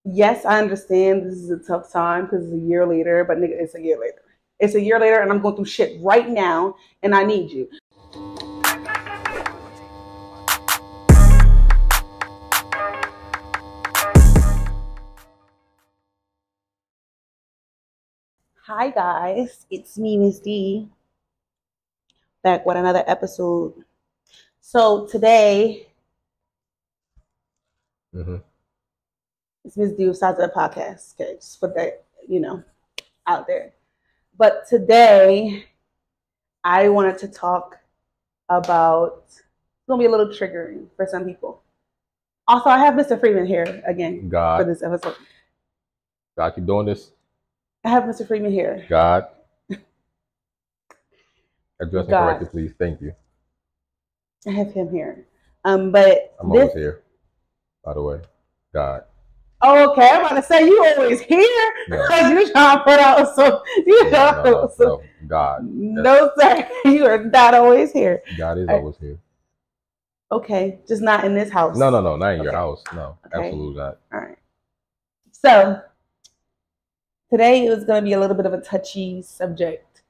Yes, I understand this is a tough time because it's a year later, but nigga, it's a year later. It's a year later, and I'm going through shit right now, and I need you. Hi, guys. It's me, Miss Dee, back with another episode. So today, Mm-hmm. it's Miss Dee besides the podcast. Okay, just put that, out there. But today, I wanted to talk about, it's going to be a little triggering for some people. Also, I have Mr. Freeman here again for God. this episode. God, keep doing this. I have Mr. Freeman here. God. Address me God, correctly, please. Thank you. I have him here. But I'm always here, by the way. God. Oh, okay. I'm about to say you always here because you trying to put out some. No. God. No, sir. You are not always here. God is always here. Okay, just not in this house. No, not in your house. No, okay. Absolutely not. All right. So today it was going to be a little bit of a touchy subject,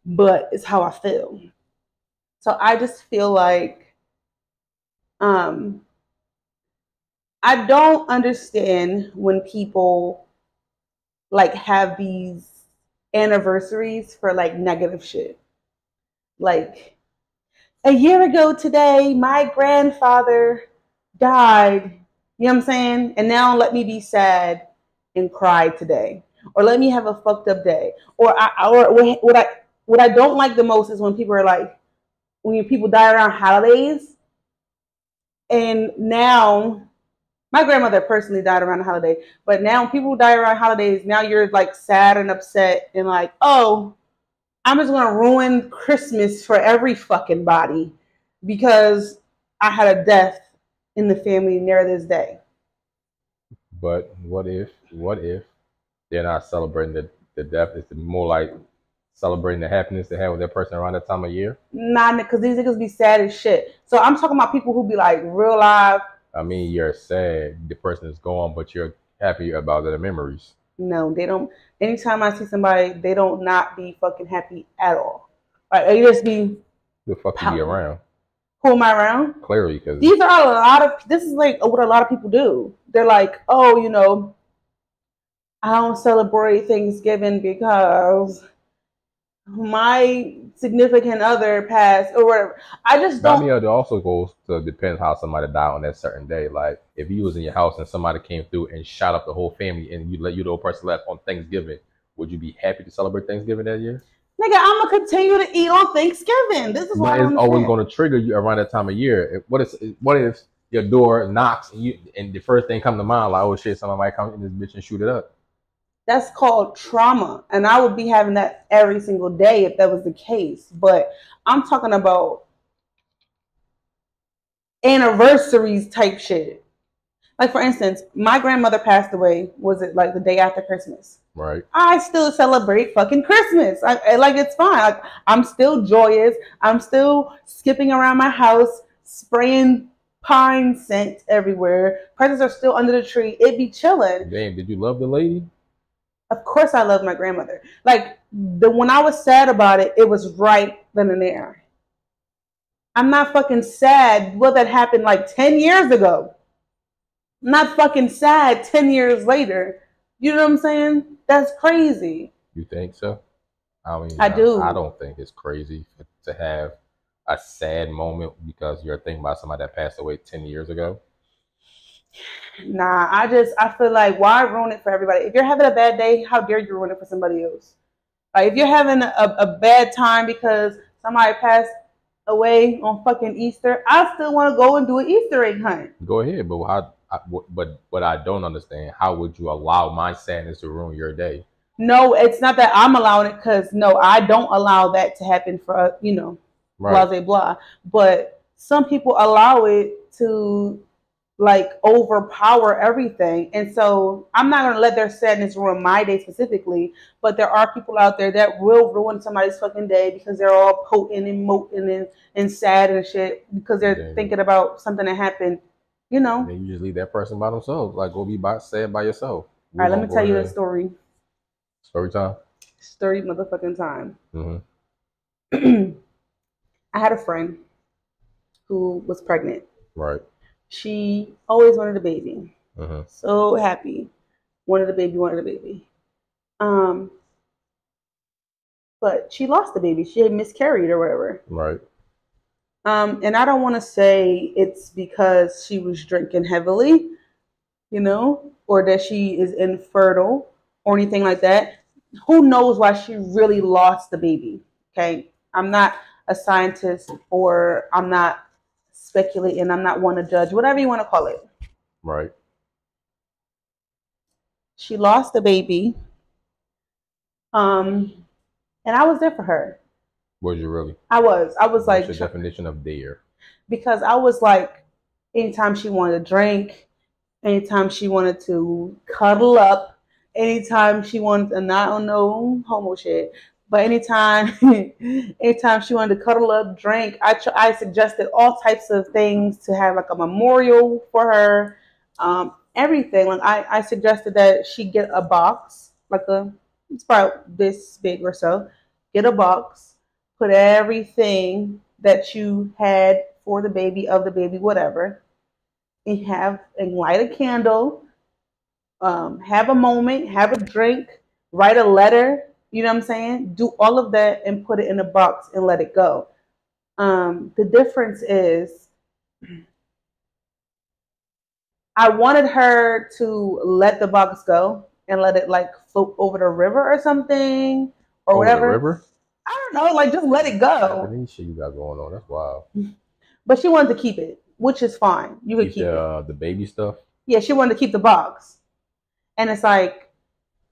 but it's how I feel. So I just feel like I don't understand when people like have these anniversaries for like negative shit. Like a year ago today, my grandfather died. You know what I'm saying? And now let me be sad and cry today, or let me have a fucked up day. Or what I don't like the most is when people are like, when people die around holidays, and now my grandmother personally died around the holiday, but now people die around holidays. Now you're like sad and upset and like, oh, I'm just gonna ruin Christmas for every fucking body because I had a death in the family near this day. But what if they're not celebrating the death? It's more like celebrating the happiness they have with that person around that time of year? Nah, because these niggas be sad as shit. So I'm talking about people who be like real live. I mean, you're sad the person is gone, but you're happy about their memories. No, they don't. Anytime I see somebody, they don't not be fucking happy at all. Like they just be. The fuck you be around? Who am I around? Clearly, because these are a lot of. This is like what a lot of people do. They're like, oh, I don't celebrate Thanksgiving because my significant other passed or whatever. I just don't. I mean, it also goes to depends how somebody died on that certain day. Like if you was in your house and somebody came through and shot up the whole family and you the old person left on Thanksgiving, would you be happy to celebrate Thanksgiving that year? Nigga, I'm gonna continue to eat on Thanksgiving. This is why it's always going to trigger you around that time of year. What if your door knocks and the first thing come to mind like, oh shit, somebody might come in this bitch and shoot it up? That's called trauma, and I would be having that every single day if that was the case. But I'm talking about anniversaries type shit. Like for instance, my grandmother passed away. Was it like the day after Christmas? Right. I still celebrate fucking Christmas. Like it's fine. Like I'm still joyous. I'm still skipping around my house, spraying pine scent everywhere. Presents are still under the tree. It be chilling. Damn, did you love the lady? Of course I love my grandmother. Like when I was sad about it, it was right then and there. I'm not fucking sad. Well, that happened like 10 years ago. I'm not fucking sad 10 years later. You know what I'm saying? That's crazy. You think so? I mean, I do. I don't think it's crazy to have a sad moment because you're thinking about somebody that passed away 10 years ago. Nah, I feel like why ruin it for everybody? If you're having a bad day, how dare you ruin it for somebody else? Like if you're having a bad time because somebody passed away on fucking Easter, I still want to go and do an Easter egg hunt. Go ahead, but but what I don't understand, how would you allow my sadness to ruin your day? No, it's not that I'm allowing it because no, I don't allow that to happen for right. Blah blah. But some people allow it to like overpower everything, and so I'm not gonna let their sadness ruin my day specifically. But there are people out there that will ruin somebody's fucking day because they're all potent and moting and sad and shit because they're thinking about something that happened, you know. Then you just leave that person by themselves. Like, go be sad by yourself. All Move right, let on, me go tell you a ahead. story. Story time. Story motherfucking time. Mm-hmm. I had a friend who was pregnant. Right. She always wanted a baby. Mm-hmm. So happy. Wanted a baby, wanted a baby. Um, but she lost the baby. She had miscarried or whatever. Right. And I don't want to say it's because she was drinking heavily, you know, or that she is infertile or anything like that. Who knows why she really lost the baby? Okay. I'm not a scientist or I'm not speculating. I'm not one to judge, whatever you want to call it. Right. She lost the baby. Um, and I was there for her. Was you really? I was. I was What's like, your definition of dare? because I was like, anytime she wanted to drink, anytime she wanted to cuddle up, anytime she wanted, and I don't know homo shit, but anytime, anytime she wanted to cuddle up, drink, I suggested all types of things to have like a memorial for her, everything. Like I suggested that she get a box, like it's about this big or so, get a box, put everything that you had for the baby, of the baby, whatever, and light a candle, have a moment, have a drink, write a letter. You know what I'm saying? Do all of that and put it in a box and let it go. The difference is, I wanted her to let the box go and let it like float over the river or something or Over the whatever. river? I don't know, like just let it go. Japanese shit you got going on. That's wild. But she wanted to keep it, which is fine. You could keep it. The baby stuff. Yeah, she wanted to keep the box. And it's like,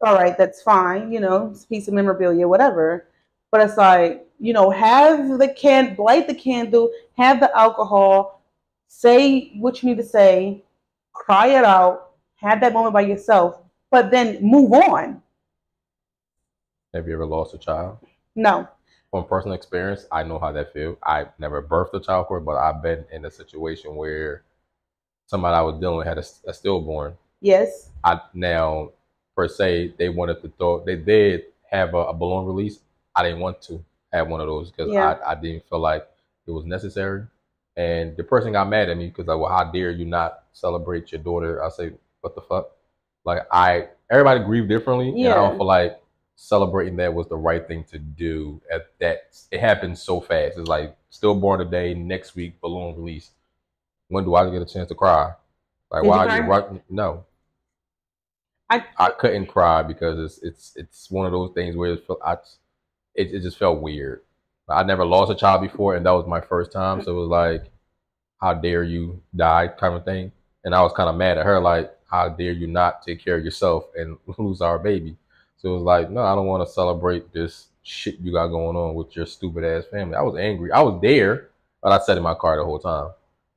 all right, that's fine, you know, it's a piece of memorabilia, whatever. But it's like, you know, light the candle, have the alcohol, say what you need to say, cry it out, have that moment by yourself, but then move on. Have you ever lost a child? No. From personal experience, I know how that feels. I never birthed a child for it, but I've been in a situation where somebody I was dealing with had a stillborn. Yes. Now, per se, they wanted to throw. They did have a balloon release. I didn't want to have one of those because I didn't feel like it was necessary. And the person got mad at me because like, well, how dare you not celebrate your daughter? I say, what the fuck? Like everybody grieve differently, and I don't feel like celebrating that was the right thing to do. At that, it happened so fast. It's like stillborn today, next week balloon release. When do I get a chance to cry? Like, why are you right? No, I couldn't cry because it's one of those things where it just felt weird. I never lost a child before, and that was my first time. So it was like, how dare you die kind of thing. And I was kind of mad at her, like, how dare you not take care of yourself and lose our baby. So it was like, no, I don't want to celebrate this shit you got going on with your stupid ass family. I was angry. I was there, but I sat in my car the whole time.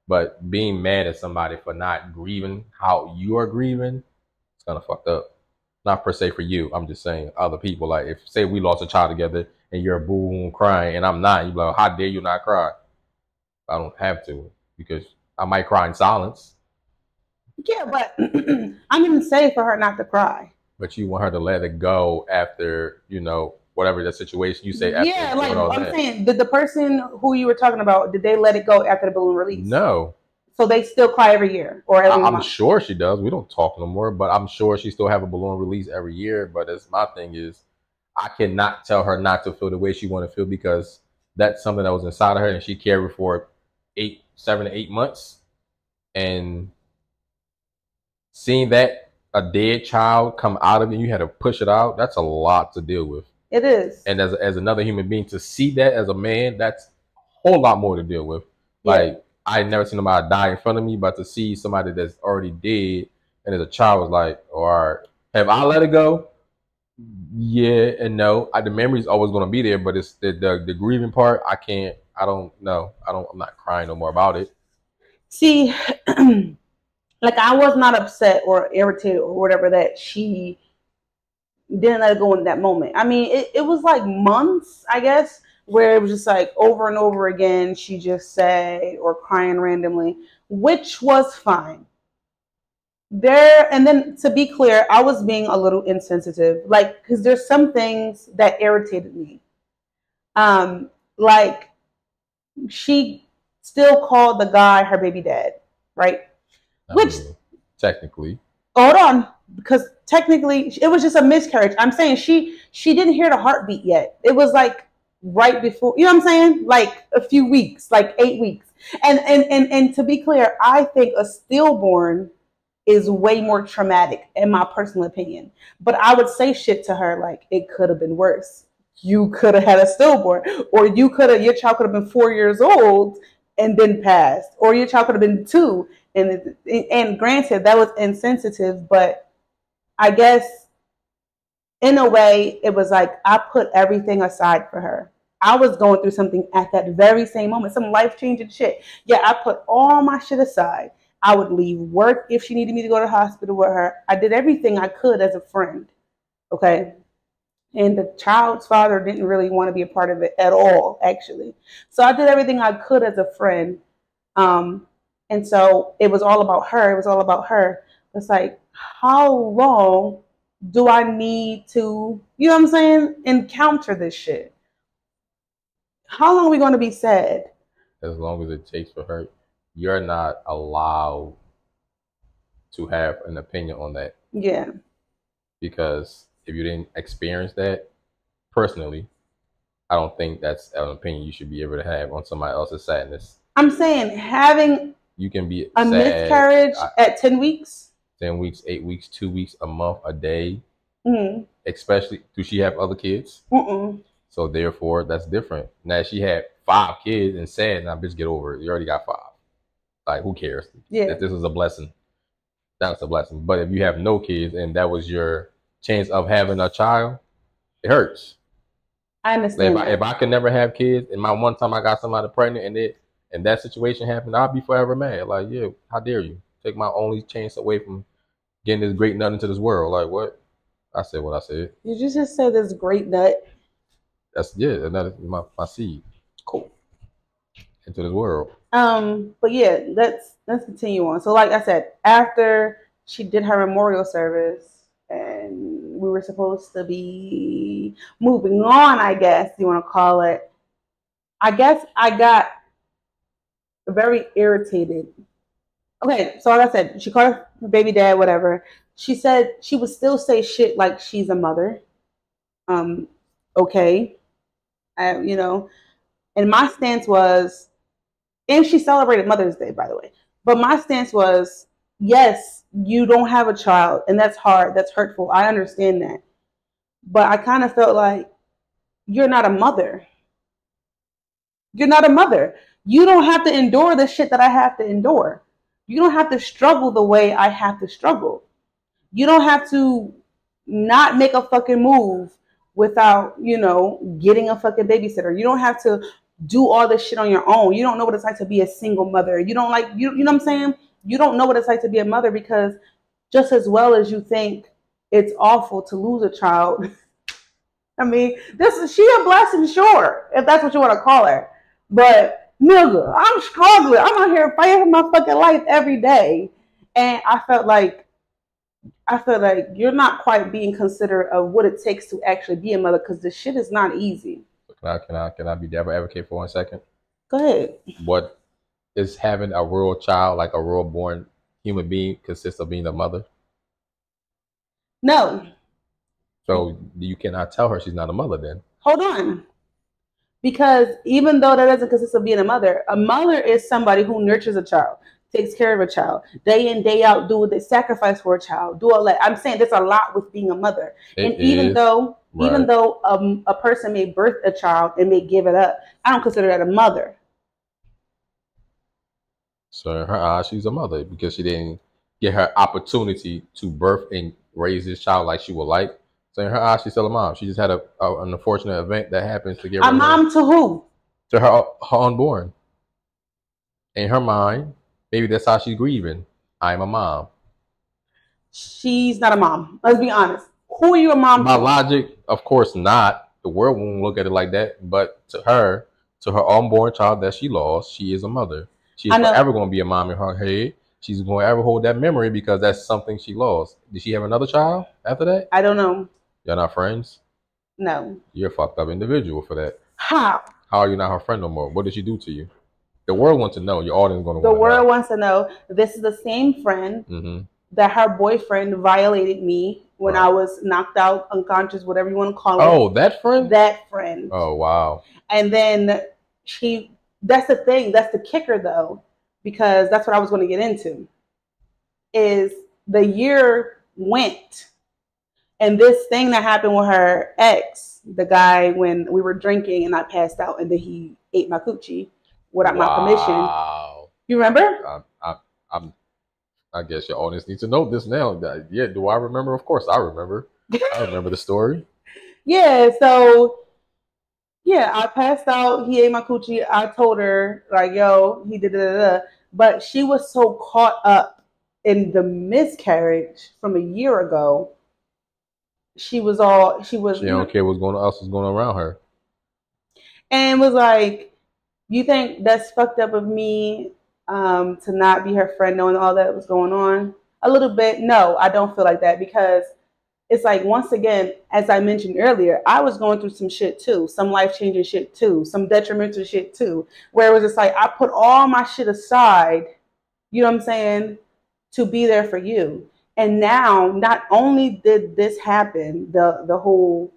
But being mad at somebody for not grieving how you are grieving, it's kind of fucked up. Not per se for you. I'm just saying other people. Like, if say we lost a child together and you're boo crying and I'm not, you're like, how dare you not cry? I don't have to because I might cry in silence. Yeah, but I'm even saying for her not to cry. But you want her to let it go after, you know, whatever the situation you say. After yeah, like I'm saying, did the person who you were talking about, did they let it go after the balloon release? No. So they still cry every year or every month? I'm sure she does. We don't talk no more, but I'm sure she still have a balloon release every year. But that's my thing is, I cannot tell her not to feel the way she want to feel because that's something that was inside of her and she carried for 7 to 8 months. And seeing that a dead child come out of it, you had to push it out. That's a lot to deal with. It is. And as another human being, to see that as a man, that's a whole lot more to deal with. Yeah. Like, I had never seen somebody die in front of me, but to see somebody that's already dead and as a child was like, all right, have I let it go? Yeah and no. The memory's always going to be there, but it's the grieving part. I don't know. I'm not crying no more about it. See, like I was not upset or irritated or whatever that she didn't let it go in that moment. I mean, it was like months, I guess, where it was just like over and over again, she just said or crying randomly. which was fine. And then to be clear, I was being a little insensitive, like, because there's some things that irritated me. Like, she still called the guy her baby dad, right? Which technically, hold on, because technically it was just a miscarriage. I'm saying she didn't hear the heartbeat yet. It was like right before, you know what I'm saying? Like a few weeks, like 8 weeks. And to be clear, I think a stillborn is way more traumatic in my personal opinion. But I would say shit to her like, it could have been worse. You could have had a stillborn, or your child could have been 4 years old and then passed, or your child could have been 2. And granted, that was insensitive, but I guess in a way it was like I put everything aside for her. I was going through something at that very same moment, some life-changing shit. Yeah, I put all my shit aside. I would leave work if she needed me to go to the hospital with her. I did everything I could as a friend, okay? And the child's father didn't really want to be a part of it at all, actually. So I did everything I could as a friend. And so it was all about her. It was all about her. It's like, how long do I need to, you know what I'm saying, encounter this shit? How long are we going to be sad? As long as it takes for her. You're not allowed to have an opinion on that. Yeah. Because if you didn't experience that personally, I don't think that's an opinion you should be able to have on somebody else's sadness. I'm saying you can be a sad, miscarriage at 10 weeks. 10 weeks, 8 weeks, 2 weeks, a month, a day. Mm-hmm. Especially, do she have other kids? Mm-mm. So therefore, that's different. Now, if she had 5 kids and sad, now bitch, get over it. You already got 5. Like, who cares? Yeah. If this is a blessing, that's a blessing. But if you have no kids and that was your chance of having a child, it hurts. I understand. If I could never have kids, and my one time I got somebody pregnant and that situation happened, I'll be forever mad. Like, yeah, how dare you take my only chance away from getting this great nut into this world? Like, what? I said what I said. Did you just say this great nut? That's another my seed. Cool. Into this world. But yeah, let's continue on. So like I said, after she did her memorial service and we were supposed to be moving on, I guess you want to call it, I guess I got very irritated. Okay, so like I said, she called her baby dad, whatever. She said she would still say shit like she's a mother. Okay. You know, and my stance was, and she celebrated Mother's Day, by the way. But my stance was, yes, you don't have a child, and that's hard. That's hurtful. I understand that. But I kind of felt like, you're not a mother. You're not a mother. You don't have to endure the shit that I have to endure. You don't have to struggle the way I have to struggle. You don't have to not make a fucking move without, you know, getting a fucking babysitter. You don't have to do all this shit on your own. You don't know what it's like to be a single mother. You don't like, you know what I'm saying? You don't know what it's like to be a mother, because just as well as you think it's awful to lose a child, I mean, she a blessing, sure, if that's what you want to call her. But nigga, I'm struggling. I'm out here fighting for my fucking life every day. And I felt like you're not quite being considerate of what it takes to actually be a mother, because this shit is not easy. Can I be devil advocate for 1 second? Go ahead. What is having a real child, like a real born human being, consists of being a mother? No. So you cannot tell her she's not a mother then? Hold on. Because even though that doesn't consist of being a mother is somebody who nurtures a child, takes care of a child, day in, day out, do the sacrifice for a child, do all that. I'm saying there's a lot with being a mother. Even though a person may birth a child and may give it up, I don't consider that a mother. So in her eyes, she's a mother because she didn't get her opportunity to birth and raise this child like she would like. So in her eyes, she's still a mom. She just had an unfortunate event that happens to give her a mom to who? To her unborn. In her mind, maybe that's how she's grieving. I'm a mom. She's not a mom. Let's be honest. Who are you a mom to? By logic, of course not. The world won't look at it like that. But to her unborn child that she lost, she is a mother. She's forever going to be a mom in her head. She's going to ever hold that memory because that's something she lost. Did she have another child after that? I don't know. Y'all not friends? No. You're a fucked up individual for that. How? How are you not her friend no more? What did she do to you? The world wants to know. Your audience going to want to know. The world wants to know. This is the same friend that her boyfriend violated me when I was knocked out, unconscious, whatever you want to call it. Oh, that friend? That friend. Oh, wow. And then that's the thing. That's the kicker, though, because that's what I was going to get into, is the year went. And this thing that happened with her ex, the guy, when we were drinking and I passed out and then he ate my coochie without my permission. You remember? I guess your audience needs to know this now. Yeah, do I remember? Of course I remember. I remember the story. Yeah, so yeah, I passed out. He ate my coochie. I told her, like, yo, he did. But she was so caught up in the miscarriage from a year ago. She don't care what's going on, else is going around her. And was like, you think that's fucked up of me to not be her friend knowing all that was going on? A little bit. No, I don't feel like that, because it's like, once again, as I mentioned earlier, I was going through some shit too, some life-changing shit too, some detrimental shit too, where it was just like, I put all my shit aside, you know what I'm saying, to be there for you. And now, not only did this happen, the whole,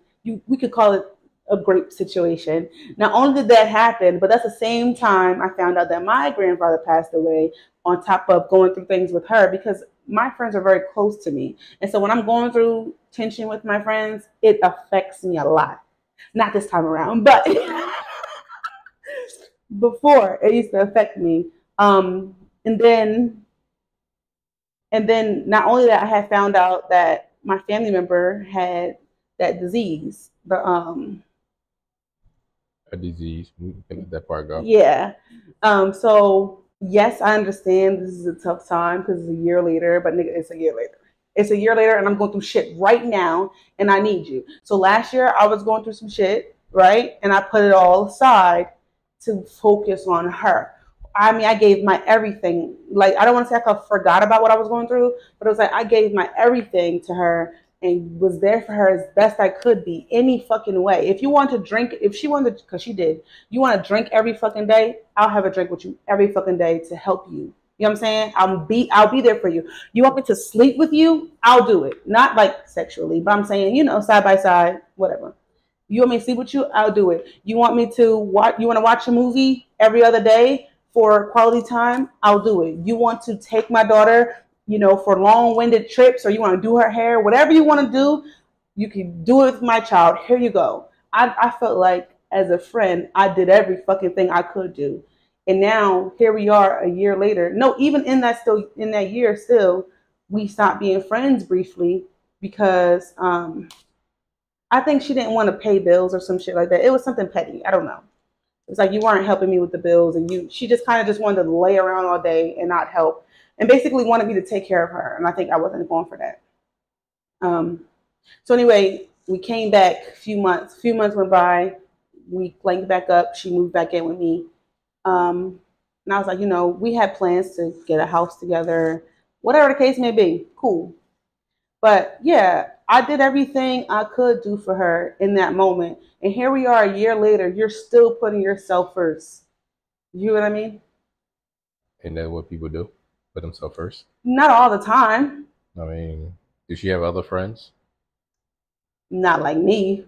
we could call it a grape situation. Not only did that happen, but that's the same time I found out that my grandfather passed away, on top of going through things with her, because my friends are very close to me. And so when I'm going through tension with my friends, it affects me a lot. Not this time around, but before, it used to affect me. And then not only that, I had found out that my family member had that disease. A disease. We can let that part go. Yeah. So yes, I understand this is a tough time because it's a year later, but nigga, it's a year later. It's a year later and I'm going through shit right now and I need you. So last year I was going through some shit, right? And I put it all aside to focus on her. I mean, I gave my everything. Like, I don't want to say I forgot about what I was going through, but it was like I gave my everything to her and was there for her as best I could be, any fucking way. If you want to drink, if she wanted, because she did, you want to drink every fucking day, I'll have a drink with you every fucking day to help you. You know what I'm saying? I'll be there for you. You want me to sleep with you? I'll do it. Not like sexually, but I'm saying, you know, side by side, whatever. You want me to sleep with you? I'll do it. You want me to watch? You want to watch a movie every other day for quality time? I'll do it. You want to take my daughter, you know, for long-winded trips, or you want to do her hair, whatever you want to do, you can do it with my child. Here you go. I felt like as a friend, I did every fucking thing I could do. And now here we are a year later. No, even in that year, we stopped being friends briefly because I think she didn't want to pay bills or some shit like that. It was something petty. I don't know. It's like you weren't helping me with the bills, and she just kind of just wanted to lay around all day and not help, and basically wanted me to take care of her. And I think I wasn't going for that. So anyway, we came back a few months went by. We linked back up. She moved back in with me. And I was like, you know, we had plans to get a house together, whatever the case may be. Cool. But yeah, I did everything I could do for her in that moment. And here we are a year later, you're still putting yourself first. You know what I mean? And that's what people do? Put themselves first? Not all the time. I mean, does she have other friends? Not like me.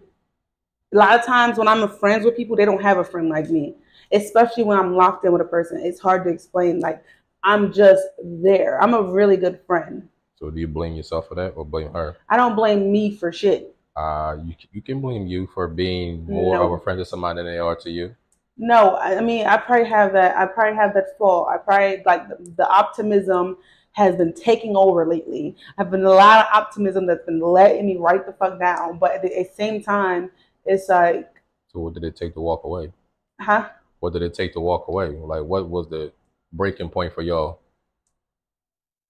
A lot of times when I'm friends with people, they don't have a friend like me. Especially when I'm locked in with a person. It's hard to explain. Like, I'm just there. I'm a really good friend. So do you blame yourself for that or blame her? I don't blame me for shit. You can blame you for being more of a friend to somebody than they are to you. No, I mean, I probably have that fault. I probably, like, the optimism has been taking over lately. I've been a lot of optimism that's been letting me write the fuck down. But at the same time, it's like... So what did it take to walk away? Huh? What did it take to walk away? Like, what was the breaking point for y'all?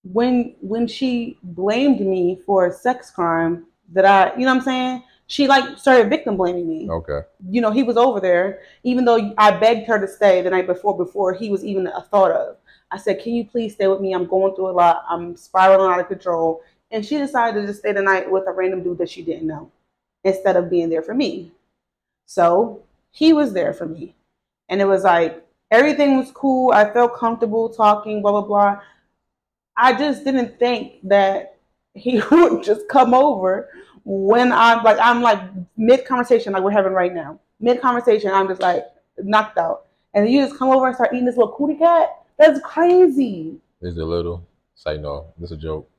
When she blamed me for a sex crime that you know what I'm saying? She like started victim blaming me. Okay. You know, he was over there, even though I begged her to stay the night before he was even a thought of. I said, can you please stay with me? I'm going through a lot. I'm spiraling out of control. And she decided to just stay the night with a random dude that she didn't know instead of being there for me. So he was there for me. And it was like, everything was cool. I felt comfortable talking, blah, blah, blah. I just didn't think that he would just come over when I'm like mid-conversation, like we're having right now. Mid-conversation, I'm just like knocked out. And then you just come over and start eating this little cootie cat? That's crazy. Is it little? Say no. This is a joke.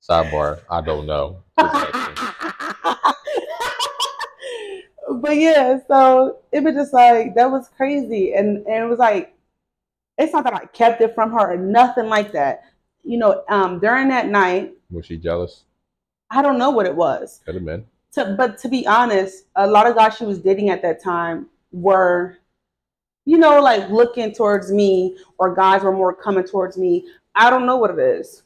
Sidebar. I don't know. But yeah, so it was just like, that was crazy. And it was like, it's not that I kept it from her or nothing like that. You know, during that night. Was she jealous? I don't know what it was. Could have been. But to be honest, a lot of guys she was dating at that time were, you know, like looking towards me, or guys were more coming towards me. I don't know what it is.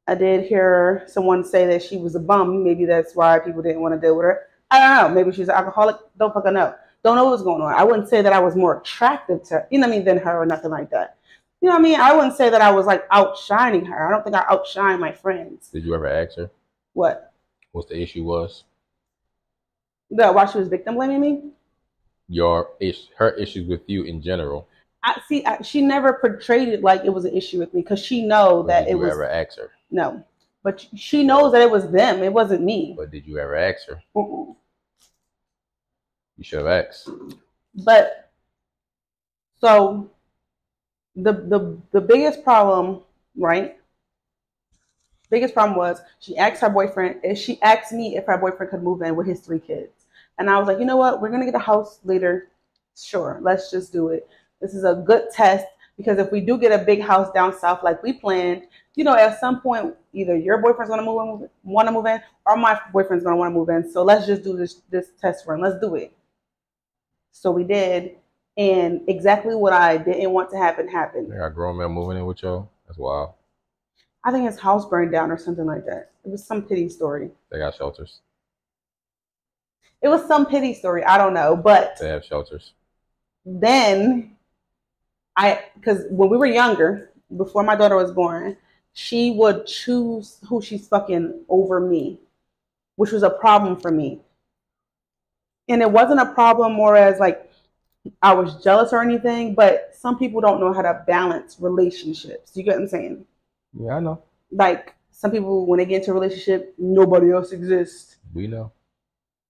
I did hear someone say that she was a bum. Maybe that's why people didn't want to deal with her. I don't know. Maybe she's an alcoholic. Don't fucking know. Don't know what's going on. I wouldn't say that I was more attractive to her, you know what I mean, than her or nothing like that. You know what I mean? I wouldn't say that I was like outshining her. I don't think I outshine my friends. Did you ever ask her? What? What the issue was? Why she was victim blaming me? Her issues with you in general. She never portrayed it like it was an issue with me, because she knows that it was. Did you ever ask her? No, but she knows that it was them. It wasn't me. But did you ever ask her? You should have asked. But so the biggest problem, right? Biggest problem was she asked her boyfriend. She asked me if her boyfriend could move in with his 3 kids, and I was like, you know what? We're gonna get a house later. Sure, let's just do it. This is a good test, because if we do get a big house down south like we planned, you know, at some point, either your boyfriend's gonna want to move in, or my boyfriend's gonna want to move in. So let's just do this test run. Let's do it. So we did, and exactly what I didn't want to happen happened. They got a grown man moving in with y'all. That's wild. I think his house burned down or something like that. It was some pity story. They got shelters. It was some pity story. I don't know, but they have shelters. Then because when we were younger, before my daughter was born, she would choose who she's fucking over me, which was a problem for me. And it wasn't a problem more as like I was jealous or anything, but some people don't know how to balance relationships. You get what I'm saying? Yeah, I know. Like some people, when they get into a relationship, nobody else exists. We know.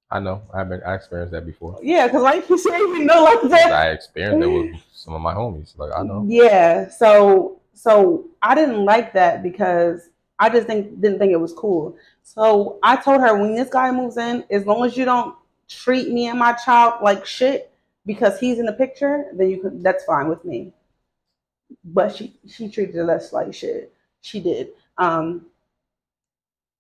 I know. I experienced that before. Yeah, because like you said, you know, like that. I experienced it with some of my homies. Like I know. Yeah. So I didn't like that because I just didn't think it was cool. So I told her, when this guy moves in, as long as you don't treat me and my child like shit because he's in the picture, then that's fine with me. But she treated us like shit. She did.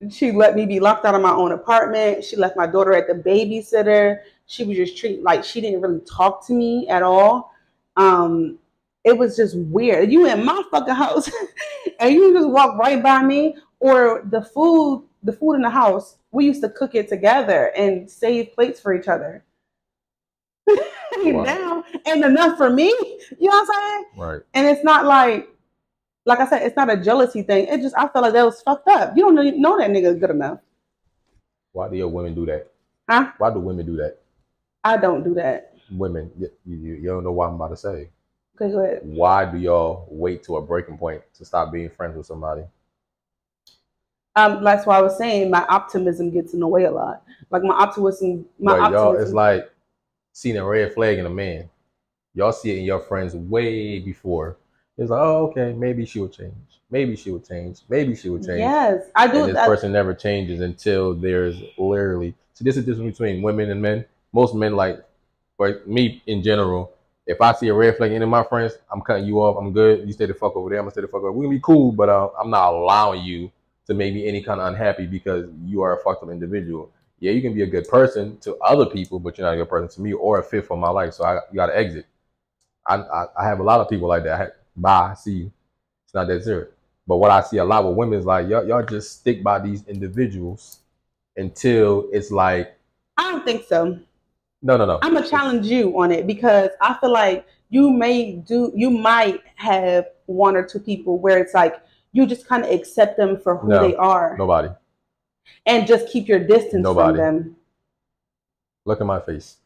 She let me be locked out of my own apartment. She left my daughter at the babysitter. She was just treated like she didn't really talk to me at all. It was just weird. You in my fucking house and you just walk right by me. Or the food in the house, we used to cook it together and save plates for each other. Wow. Now, and enough for me. You know what I'm saying? Right. And it's not like I said, it's not a jealousy thing. It just, I felt like that was fucked up. You don't know that nigga good enough. Why do your women do that? Huh? Why do women do that? I don't do that. Women, you don't know what I'm about to say. Okay, go ahead. Why do y'all wait to a breaking point to stop being friends with somebody? That's why I was saying my optimism gets in the way a lot. Like my optimism. Y'all, it's like seeing a red flag in a man. Y'all see it in your friends way before. It's like, oh, okay, maybe she will change. Maybe she will change. Maybe she will change. Yes, I do. And this person never changes until there's literally. So this is the difference between women and men. Most men, like me in general, if I see a red flag in any of my friends, I'm cutting you off. I'm good. You stay the fuck over there. I'm gonna stay the fuck over. We're gonna be cool, but I'm not allowing you to make me any kind of unhappy because you are a fucked up individual. Yeah, you can be a good person to other people, but you're not a good person to me or a fit for my life. So you got to exit. I have a lot of people like that. Bye, see you. It's not that serious. But what I see a lot with women is like y'all just stick by these individuals until it's like. I don't think so. No. I'm gonna challenge you on it because I feel like you might have one or two people where it's like you just kind of accept them for who they are. Nobody. And just keep your distance from them. Look at my face.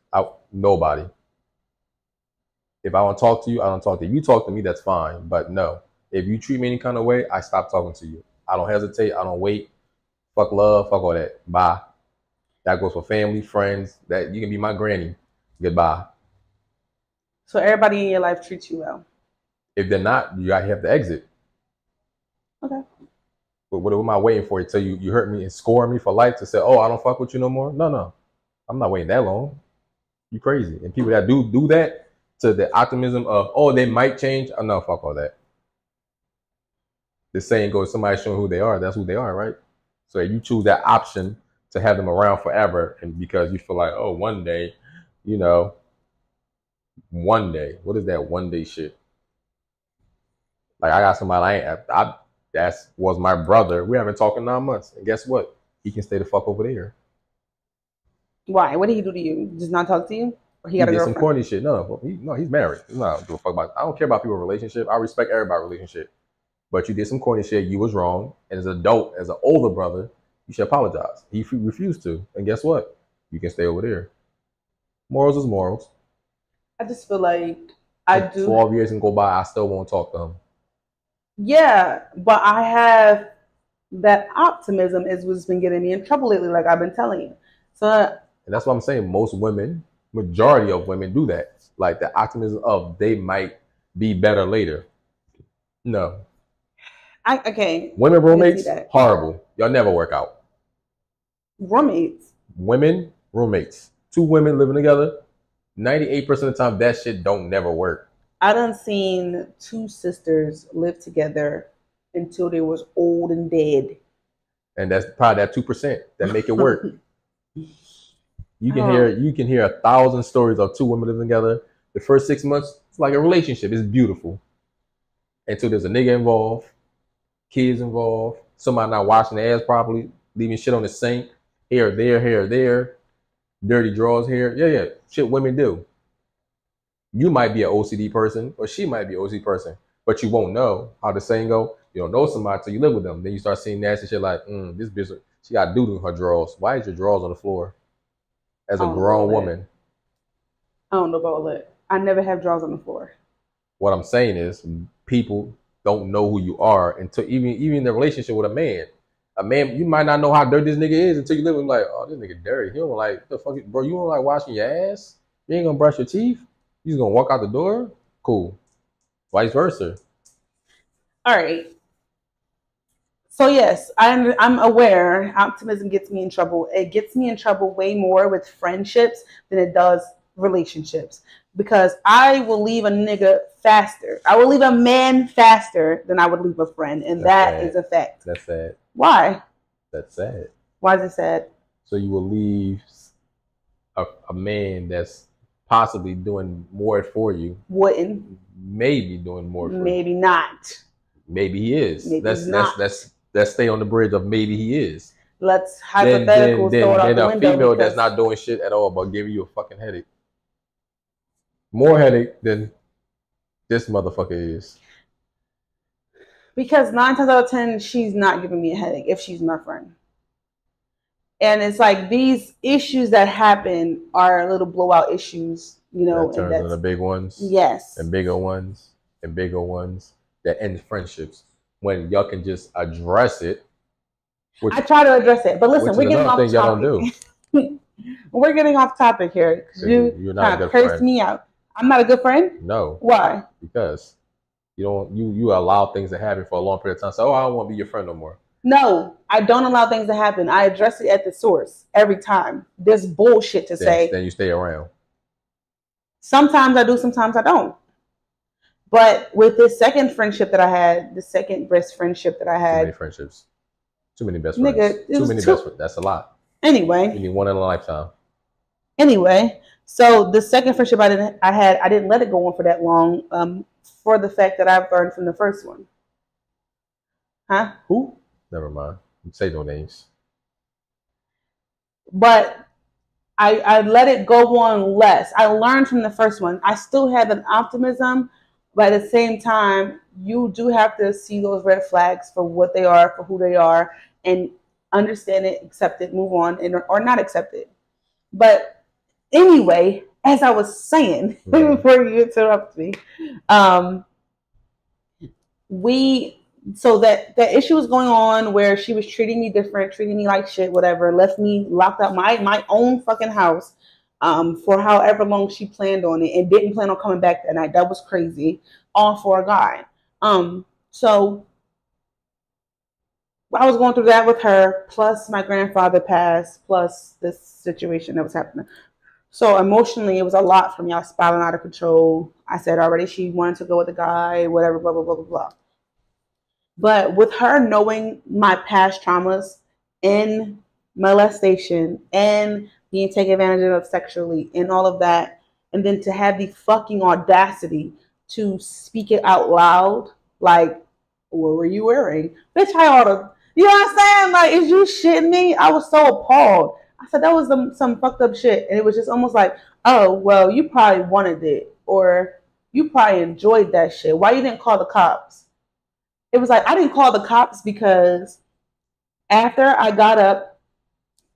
Nobody. If I want to talk to you, I don't talk to you. You talk to me, that's fine. But no, if you treat me any kind of way, I stop talking to you. I don't hesitate. I don't wait. Fuck love. Fuck all that. Bye. That goes for family, friends. That you can be my granny. Goodbye. So everybody in your life treats you well. If they're not, you gotta have to exit. Okay. But what am I waiting for? Until you hurt me and score me for life to say, oh, I don't fuck with you no more? No. I'm not waiting that long. You crazy. And people that do that to the optimism of, oh, they might change. Oh, no, fuck all that. The saying goes, somebody showing who they are, that's who they are, right? So if you choose that option to have them around forever, and because you feel like, oh, one day, one day, what is that one day shit? Like I got somebody that was my brother. We haven't talked in 9 months, and guess what? He can stay the fuck over there. Why? What did he do to you? Just not talk to you? Or he got a girlfriend? Some corny shit. No, he's married. He's not do a fuck about. I don't care about people's relationship. I respect everybody's relationship. But you did some corny shit. You was wrong. And as an adult, as an older brother, you should apologize. He refused to. And guess what? You can stay over there. Morals is morals. I just feel like I do. 12 years can go by, I still won't talk to him. Yeah, but I have that optimism is what's been getting me in trouble lately, like I've been telling you. So, and that's what I'm saying. Most women, majority of women do that. Like the optimism of they might be better later. No. Okay. Women roommates, horrible. Y'all never work out. Roommates? Women roommates. 2 women living together. 98% of the time, that shit don't never work. I done seen 2 sisters live together until they was old and dead. And that's probably that 2% that make it work. You can hear 1,000 stories of 2 women living together. The first 6 months, it's like a relationship. It's beautiful. Until there's a nigga involved, kids involved, somebody not washing their ass properly, leaving shit on the sink, here, there, dirty drawers here. Yeah. Shit women do. You might be an OCD person, or she might be an OCD person, but you won't know how the saying go. You don't know somebody till you live with them. Then you start seeing nasty shit like, this bitch, she got doo-doo in her drawers. Why is your drawers on the floor? As a grown woman. I don't know about that. I never have drawers on the floor. What I'm saying is, people don't know who you are until even in the relationship with a man. A man, you might not know how dirty this nigga is until you live with him. Like, oh, this nigga dirty. He don't like the fuck, bro. You don't like washing your ass. You ain't gonna brush your teeth. You just gonna walk out the door. Cool. Vice versa. All right. So yes, I'm aware optimism gets me in trouble. It gets me in trouble way more with friendships than it does relationships. Because I will leave a nigga faster. I will leave a man faster than I would leave a friend. And that is a fact. That's sad. Why? That's sad. Why is it sad? So you will leave a man that's possibly doing more for you. Wouldn't. Maybe doing more for you. Maybe not. Maybe he is. Maybe Let's stay on the bridge of maybe he is. Let's hypotheticals throw it out the window. Then a female that's not doing shit at all but giving you a fucking headache. More headache than this motherfucker is. Because 9 times out of 10, she's not giving me a headache if she's my friend. And it's like these issues that happen are little blowout issues, you know. That turns into big ones. Yes. And bigger ones. And bigger ones that end friendships. When y'all can just address it. I try to address it. But listen, we're getting off topic. Y'all don't do. We're getting off topic here. You're not a good friend. Cursed me out. I'm not a good friend? No. Why? Because you allow things to happen for a long period of time. So, I don't want to be your friend no more. No, I don't allow things to happen. I address it at the source every time. There's bullshit to say. Then you stay around. Sometimes I do, sometimes I don't. But with this second friendship that I had, the second best friendship that I had. Too many friendships. Too many best friends. Too many best friends. That's a lot. Anyway. You need one in a lifetime. Anyway, so the second friendship I didn't let it go on for that long, for the fact that I've learned from the first one. Huh? Who? Never mind. Say no names. But I let it go on less. I learned from the first one. I still have an optimism, but at the same time, you do have to see those red flags for what they are, for who they are, and understand it, accept it, move on, and or not accept it. But anyway, as I was saying before you interrupt me, um, we so that issue was going on where she was treating me different, treating me like shit, whatever, left me locked up my own fucking house for however long she planned on it and didn't plan on coming back that night. That was crazy. All for a guy. So I was going through that with her, plus my grandfather passed, plus this situation that was happening. So emotionally, it was a lot for me. I was spiraling out of control. I said already she wanted to go with a guy, whatever, blah, blah, blah, blah, blah. But with her knowing my past traumas in molestation and being taken advantage of sexually and all of that, and then to have the fucking audacity to speak it out loud, like, what were you wearing? Bitch, I ought to, you know what I'm saying? Like, is you shitting me? I was so appalled. I said, that was some fucked up shit. And it was just almost like, oh, well, you probably wanted it. Or you probably enjoyed that shit. Why you didn't call the cops? It was like, I didn't call the cops because after I got up,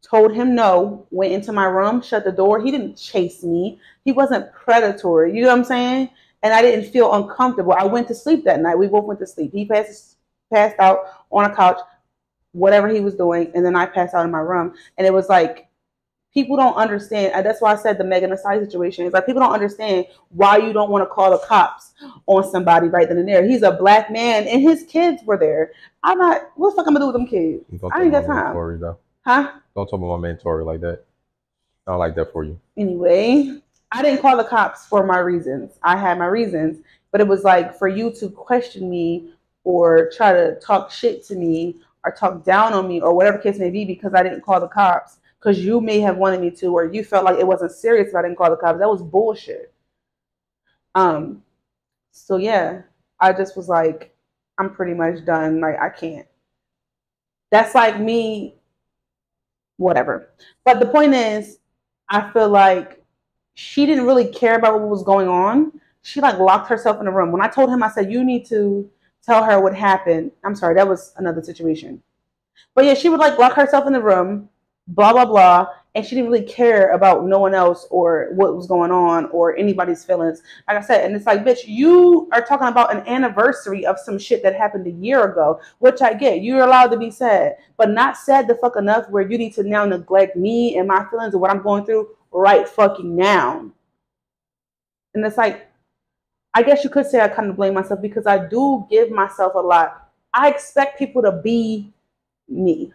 told him no, went into my room, shut the door. He didn't chase me. He wasn't predatory. You know what I'm saying? And I didn't feel uncomfortable. I went to sleep that night. We both went to sleep. He passed out on a couch, whatever he was doing, and then I passed out in my room. And it was like, people don't understand. That's why I said the Megan Thee Stallion situation. It's like people don't understand why you don't want to call the cops on somebody right then and there. He's a black man and his kids were there. I'm not, what the fuck I'm gonna do with them kids? I ain't got time. Tory, though. Huh? Don't talk about my man Tory like that. I don't like that for you. Anyway, I didn't call the cops for my reasons. I had my reasons, but it was like for you to question me or try to talk shit to me or talk down on me or whatever case may be because I didn't call the cops. Because you may have wanted me to, or you felt like it wasn't serious if I didn't call the cops. That was bullshit. So yeah, I just was like, I'm pretty much done. Like, I can't. That's like me, whatever. But the point is, I feel like she didn't really care about what was going on. She like locked herself in a room. When I told him, I said, you need to tell her what happened. I'm sorry, that was another situation. But yeah, she would like lock herself in the room, blah, blah, blah. And she didn't really care about no one else or what was going on or anybody's feelings. Like I said, and it's like, bitch, you are talking about an anniversary of some shit that happened a year ago, which I get. You're allowed to be sad, but not sad the fuck enough where you need to now neglect me and my feelings and what I'm going through right fucking now. And it's like, I guess you could say I kind of blame myself because I do give myself a lot. I expect people to be me.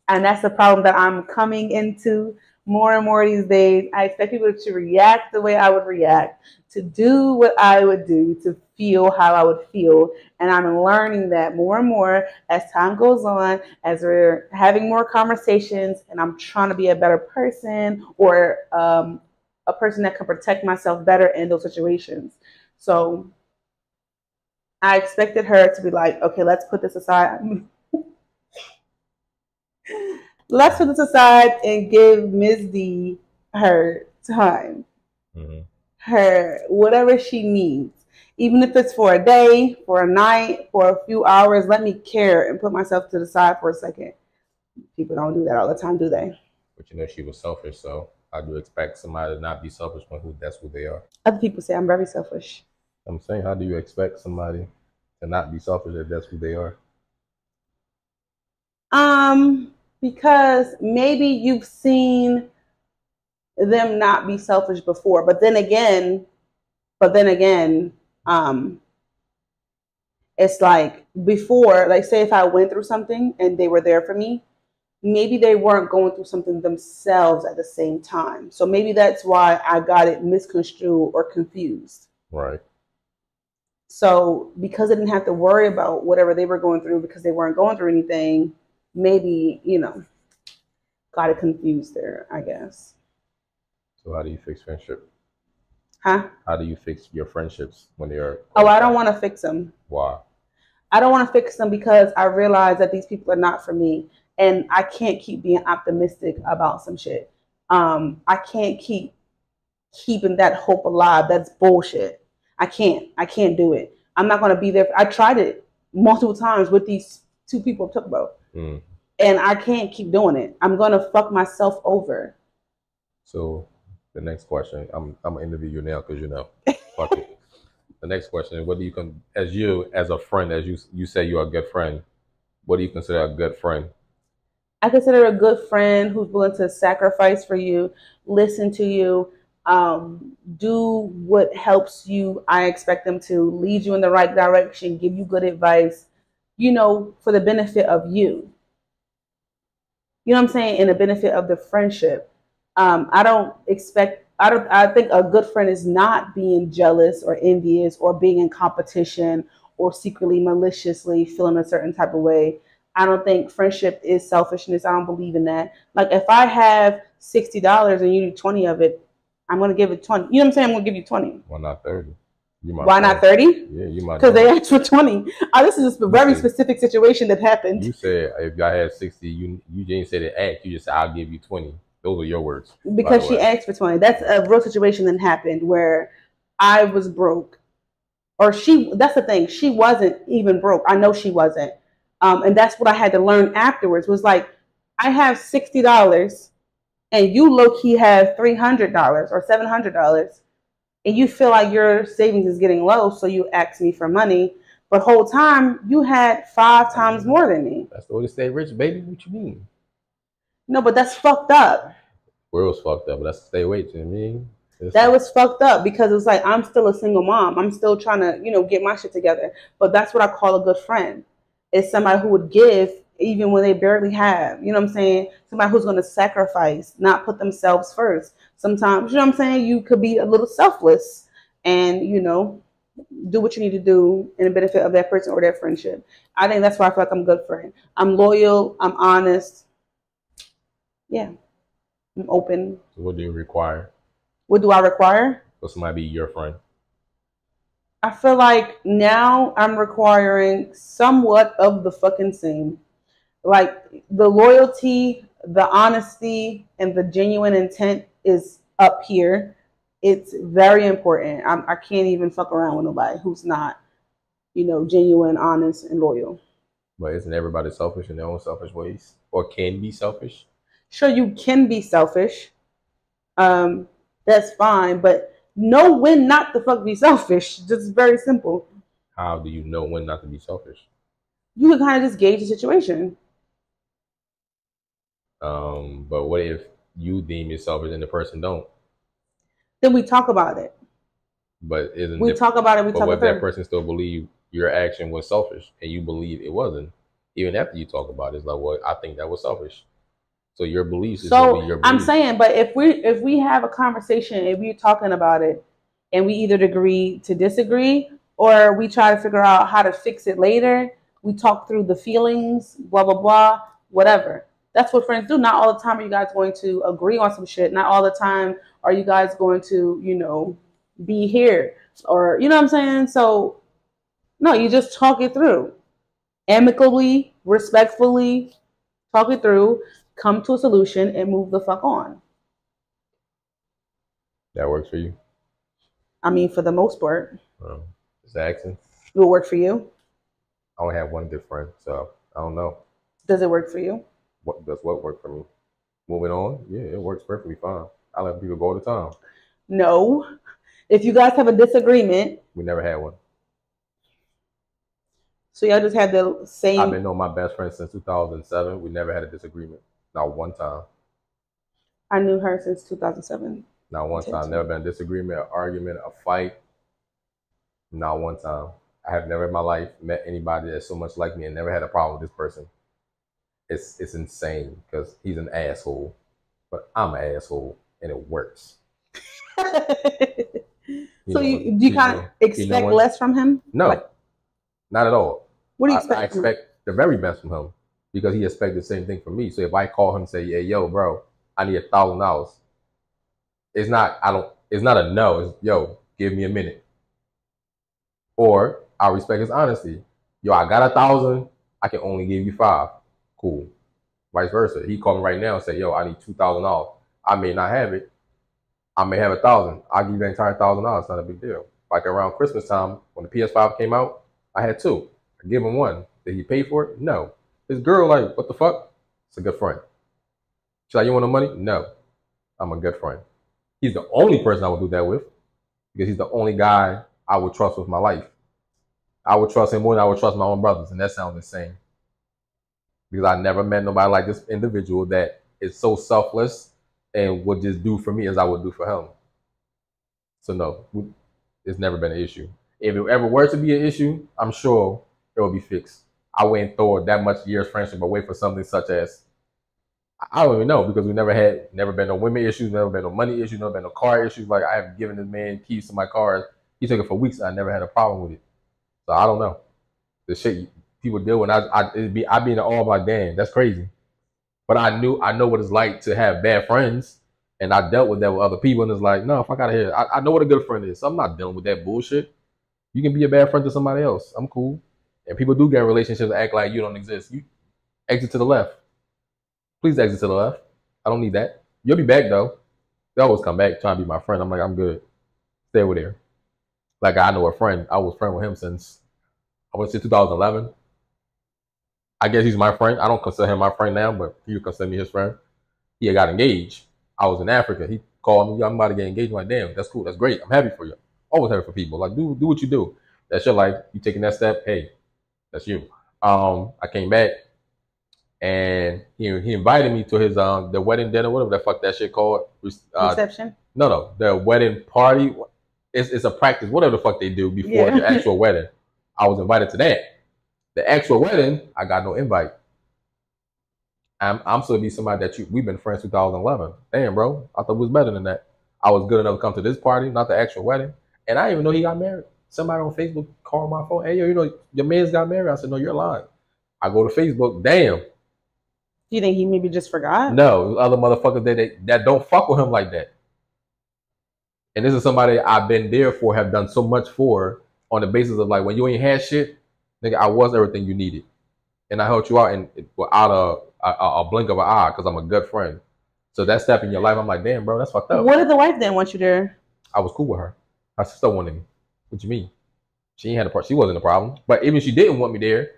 And that's the problem that I'm coming into more and more these days. I expect people to react the way I would react, to do what I would do, to feel how I would feel. And I'm learning that more and more as time goes on, as we're having more conversations, and I'm trying to be a better person or a person that can protect myself better in those situations. So I expected her to be like, okay, let's put this aside. Let's put this aside and give Miss Dee her time, her whatever she needs, even if it's for a day, for a night, for a few hours. Let me care and put myself to the side for a second. People don't do that all the time, do they? But you know, she was selfish, so I do expect somebody to not be selfish when that's who they are. Other people say I'm very selfish. I'm saying, how do you expect somebody to not be selfish if that's who they are? Because maybe you've seen them not be selfish before, but then again, it's like before, like say if I went through something and they were there for me, maybe they weren't going through something themselves at the same time. So maybe that's why I got it misconstrued or confused. Right. So because I didn't have to worry about whatever they were going through because they weren't going through anything, maybe, got it confused there, I guess. So how do you fix friendship? Huh? How do you fix your friendships when they are... Oh, I don't want to fix them. Why? I don't want to fix them because I realize that these people are not for me, and I can't keep being optimistic about some shit. I can't keep keeping that hope alive. That's bullshit. I can't. I can't do it. I'm not going to be there. I tried it multiple times with these two people I talk about, and I can't keep doing it. I'm going to fuck myself over. So the next question, I'm gonna interview you now because fuck it. The next question is, what do you as a friend, as you say you're a good friend, what do you consider a good friend? I consider a good friend who's willing to sacrifice for you, listen to you, do what helps you. I expect them to lead you in the right direction, give you good advice, for the benefit of you. You know what I'm saying? And the benefit of the friendship. I think a good friend is not being jealous or envious or being in competition or secretly maliciously feeling a certain type of way. I don't think friendship is selfishness. I don't believe in that. Like if I have $60 and you need 20 of it, I'm gonna give it 20. You know what I'm saying? I'm gonna give you 20. Why not 30? Why not 30? Yeah, you might. Because they asked for 20. This is a very specific situation that happened. You said if I had 60, you didn't say they asked. You just said I'll give you 20. Those are your words. Because she asked for 20. That's a real situation that happened where I was broke. Or that's the thing. She wasn't even broke. I know she wasn't. And that's what I had to learn afterwards was like, I have $60 and you low-key have $300 or $700 and you feel like your savings is getting low, so you ask me for money. But whole time, you had 5 times more than me. That's the way to stay rich, baby. What you mean? No, but that's fucked up. World's fucked up, but that's stay rich. You know what I mean? That was fucked up because it's like I'm still a single mom. I'm still trying to, get my shit together. But that's what I call a good friend. It's somebody who would give even when they barely have. You know what I'm saying? Somebody who's going to sacrifice, not put themselves first. Sometimes, you know what I'm saying? You could be a little selfless and, do what you need to do in the benefit of that person or their friendship. I think that's why I feel like I'm a good friend. I'm loyal. I'm honest. Yeah. I'm open. So what do you require? What do I require? For somebody to be your friend. I feel like now I'm requiring somewhat of the fucking same. Like the loyalty, the honesty, and the genuine intent is up here. It's very important. I can't even fuck around with nobody who's not, genuine, honest, and loyal. But isn't everybody selfish in their own selfish ways? Or can be selfish? Sure, you can be selfish. That's fine, but know when not to fuck be selfish. Just very simple. How do you know when not to be selfish? You can kind of just gauge the situation. But what if you deem it selfish and the person don't? Then we talk about it. But we talk about it? But what if that person still believe your action was selfish and you believe it wasn't? Even after you talk about it, it's like, well, I think that was selfish. So your beliefs is going to be your beliefs. I'm saying, but if we have a conversation, if we're talking about it, and we either agree to disagree, or we try to figure out how to fix it later, we talk through the feelings, blah blah blah, whatever. That's what friends do. Not all the time are you guys going to agree on some shit. Not all the time are you guys going to, be here, or you know what I'm saying. So no, you just talk it through, amicably, respectfully, talk it through. Come to a solution and move the fuck on. That works for you? I mean, for the most part. Just asking. It will work for you? I only have one good friend, so I don't know. Does it work for you? What does what work for me? Moving on? Yeah, it works perfectly fine. I let people go all the time. No. If you guys have a disagreement. We never had one. So y'all just had the same. I've been knowing my best friend since 2007. We never had a disagreement. Not one time. I knew her since 2007. Not one time. Never been a disagreement, an argument, a fight. Not one time. I have never in my life met anybody that's so much like me and never had a problem with this person. It's insane because he's an asshole, but I'm an asshole and it works. So do you kind of expect less from him? No, not at all. What do you expect? I expect the very best from him because he expects the same thing from me. So if I call him and say, "Hey, yo, bro, I need $1,000," it's not a no. It's, yo, give me a minute. Or I respect his honesty. Yo, I got 1,000. I can only give you 5. Cool. Vice versa. He called me right now and said, yo, I need $2,000. I may not have it. I may have 1,000. I'll give you the entire $1,000. It's not a big deal. Like around Christmas time, when the PS5 came out, I had 2. I give him 1. Did he pay for it? No. His girl, like, what the fuck? It's a good friend. She's like, you want no money? No. I'm a good friend. He's the only person I would do that with because he's the only guy I would trust with my life. I would trust him more than I would trust my own brothers, and that sounds insane. Because I never met nobody like this individual that is so selfless and would just do for me as I would do for him. So no, it's never been an issue. If it ever were to be an issue, I'm sure it will be fixed. I wouldn't throw that much years friendship away for something such as, I don't even know, because we never been no women issues, never been no money issues, never been no car issues. Like I have given this man keys to my cars. He took it for weeks. I never had a problem with it. So I don't know. The shit people deal with, I'd be in the awe like, damn, that's crazy. But I know what it's like to have bad friends, and I dealt with that with other people, and it's like, no, fuck out of here. I know what a good friend is, so I'm not dealing with that bullshit. You can be a bad friend to somebody else. I'm cool. And people do get in relationships that act like you don't exist. You exit to the left. Please exit to the left. I don't need that. You'll be back though. They always come back trying to be my friend. I'm like, I'm good. Stay over there. Like I know a friend. I was friend with him since I would say 2011. I guess he's my friend. I don't consider him my friend now, but he would consider me his friend. He had got engaged. I was in Africa. He called me. I'm about to get engaged. I'm like, damn, that's cool. That's great. I'm happy for you. Always happy for people. Like, do what you do. That's your life. You taking that step. Hey, that's you. I came back and he invited me to his the wedding dinner, whatever the fuck that shit called. Reception? No, the wedding party. It's a practice, whatever the fuck they do before the actual wedding. I was invited to that. The actual wedding, I got no invite. I'm supposed to be somebody that we've been friends 2011. Damn, bro. I thought it was better than that. I was good enough to come to this party, not the actual wedding. And I didn't even know he got married. Somebody on Facebook called my phone. Hey, yo, you know, your man's got married. I said, no, you're lying. I go to Facebook. Damn. Do you think he maybe just forgot? No, other motherfuckers that don't fuck with him like that. And this is somebody I've been there for, have done so much for, on the basis of like, when you ain't had shit, nigga, I was everything you needed. And I helped you out and without a blink of an eye because I'm a good friend. So that step in your life, I'm like, damn, bro, that's fucked up. What did the wife then want you there? I was cool with her. Her sister wanted me. What you mean? She ain't had a part. She wasn't a problem. But even if she didn't want me there,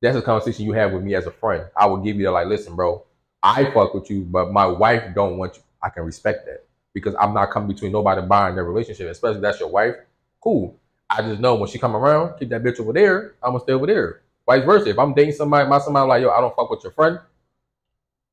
that's a conversation you have with me as a friend. I would give you that, like, listen, bro, I fuck with you, but my wife don't want you. I can respect that because I'm not coming between nobody buying their relationship, especially if that's your wife. Cool. I just know when she come around, keep that bitch over there, I'm gonna stay over there. Vice versa. If I'm dating somebody like, yo, I don't fuck with your friend.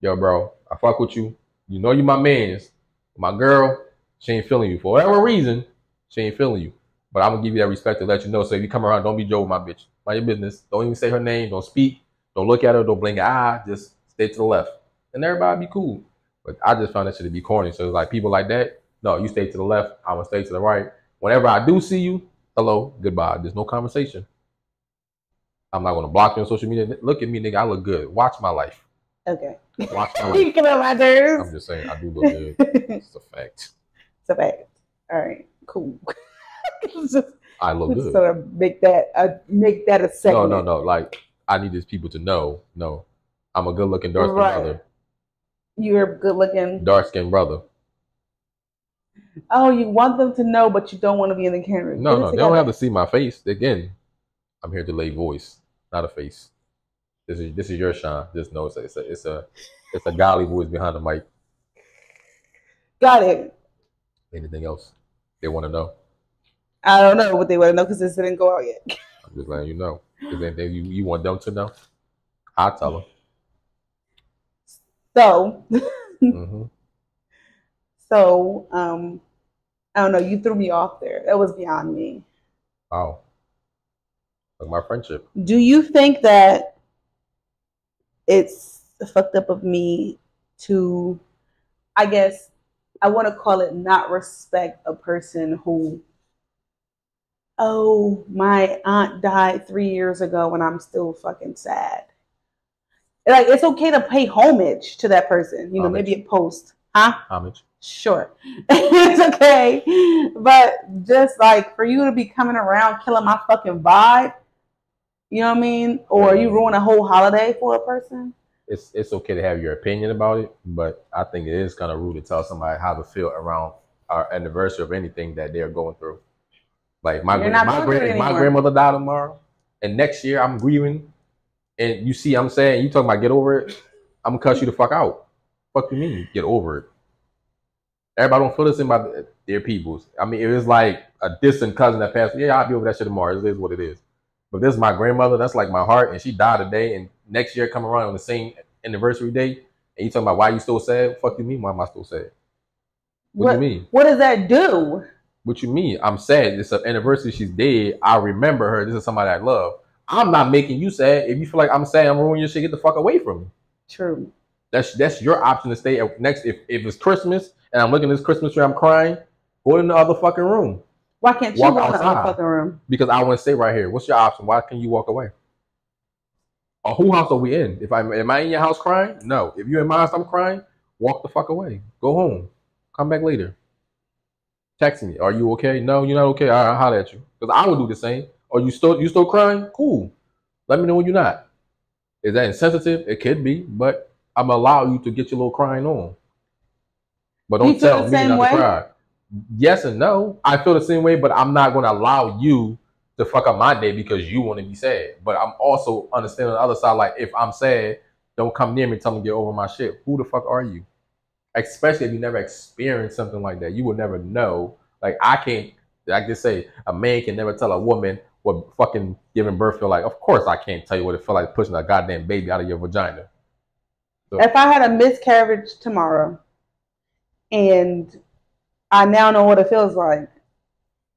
Yo, bro, I fuck with you. You know you my mans. My girl, she ain't feeling you. For whatever reason, she ain't feeling you. But I'm gonna give you that respect to let you know. So if you come around, don't be Joe with my bitch. Mind your business. Don't even say her name. Don't speak. Don't look at her. Don't blink an eye. Just stay to the left. And everybody be cool. But I just found that shit to be corny. So like people like that, no, you stay to the left. I'm gonna stay to the right. Whenever I do see you, hello, goodbye. There's no conversation. I'm not gonna block you on social media. Look at me, nigga. I look good. Watch my life. Okay. Watch my life. You can have my nerves. I'm just saying, I do look good. It's a fact. It's a fact. All right, cool. I look good. Sort of make that a segment. No. Like I need these people to know. No, I'm a good-looking dark-skinned brother. You're a good-looking dark-skinned brother. Oh, you want them to know, but you don't want to be in the camera. No, they don't have to see my face. Again, I'm here to lay voice, not a face. This is your shine. Just know it's a godly voice behind the mic. Got it. Anything else they want to know? I don't know what they want to know because this didn't go out yet. I'm just letting you know. Is there anything you want them to know? I'll tell them. So, mm-hmm. So, I don't know. You threw me off there. That was beyond me. Oh, like my friendship. Do you think that it's fucked up of me to, I guess, I want to call it not respect a person who, oh, my aunt died 3 years ago and I'm still fucking sad. Like, it's okay to pay homage to that person. You know, maybe a post. Huh? Homage. Sure. It's okay. But just like for you to be coming around killing my fucking vibe, You know what I mean? Or you ruin a whole holiday for a person. It's okay to have your opinion about it, but I think it is kind of rude to tell somebody how to feel around our anniversary of anything that they're going through. Like if my grandmother died tomorrow, and next year I'm grieving, and you see I'm saying you talking about get over it, I'm gonna cuss you the fuck out. Fuck you mean get over it? Everybody don't feel this about their peoples. I mean, if it's like a distant cousin that passed, yeah, I'll be over that shit tomorrow. It is what it is. But this is my grandmother. That's like my heart, and she died today. And next year come around on the same anniversary day, and you talking about why you still sad? Fuck you mean? Why am I still sad? What do you mean? What does that do? What you mean? I'm sad. It's an anniversary. She's dead. I remember her. This is somebody I love. I'm not making you sad. If you feel like I'm sad, I'm ruining your shit. Get the fuck away from me. True. That's your option to stay next. If it's Christmas and I'm looking at this Christmas tree, I'm crying. Go in the other fucking room. Why can't you walk outside? In the other fucking room? Because I want to stay right here. What's your option? Why can't you walk away? Or who house are we in? Am I in your house crying? No. If you're in my house, I'm crying. Walk the fuck away. Go home. Come back later. Text me. Are you okay? No, you're not okay. I'll holler at you. Because I would do the same. Or you still crying? Cool. Let me know when you're not. Is that insensitive? It could be, but I'm gonna allow you to get your little crying on. But don't tell me not to cry. Yes and no. I feel the same way, but I'm not gonna allow you to fuck up my day because you want to be sad. But I'm also understanding the other side. Like if I'm sad, don't come near me. Tell me to get over my shit. Who the fuck are you? Especially if you never experienced something like that, you will never know. Like I can't. Like they say, a man can never tell a woman what fucking giving birth feel like. Of course, I can't tell you what it feel like pushing a goddamn baby out of your vagina. So, if I had a miscarriage tomorrow, and I now know what it feels like,